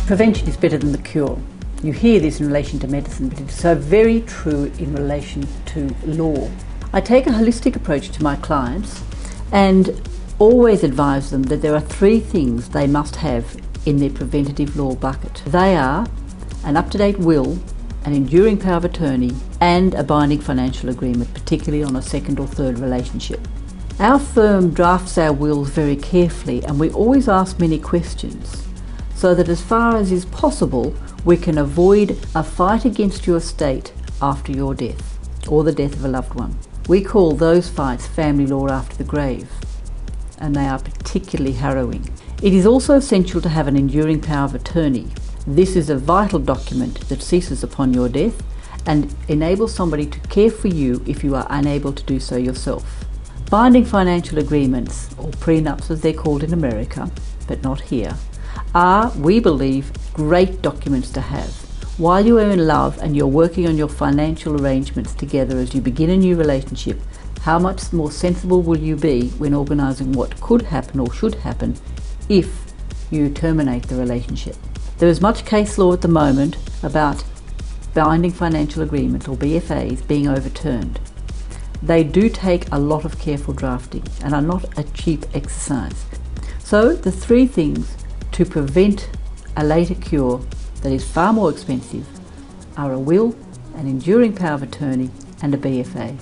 Prevention is better than the cure. You hear this in relation to medicine, but it's so very true in relation to law. I take a holistic approach to my clients and always advise them that there are 3 things they must have in their preventative law bucket. They are an up-to-date will, an enduring power of attorney, and a binding financial agreement, particularly on a second or third relationship. Our firm drafts our wills very carefully, and we always ask many questions, so that as far as is possible, we can avoid a fight against your estate after your death, or the death of a loved one. We call those fights family law after the grave, and they are particularly harrowing. It is also essential to have an enduring power of attorney. This is a vital document that ceases upon your death and enables somebody to care for you if you are unable to do so yourself. Binding financial agreements, or prenups as they're called in America, but not here, are, we believe, great documents to have. While you are in love and you're working on your financial arrangements together as you begin a new relationship, how much more sensible will you be when organising what could happen or should happen if you terminate the relationship? There is much case law at the moment about binding financial agreements, or BFAs, being overturned. They do take a lot of careful drafting and are not a cheap exercise. So the 3 things to prevent a later cure that is far more expensive are a will, an enduring power of attorney, and a BFA.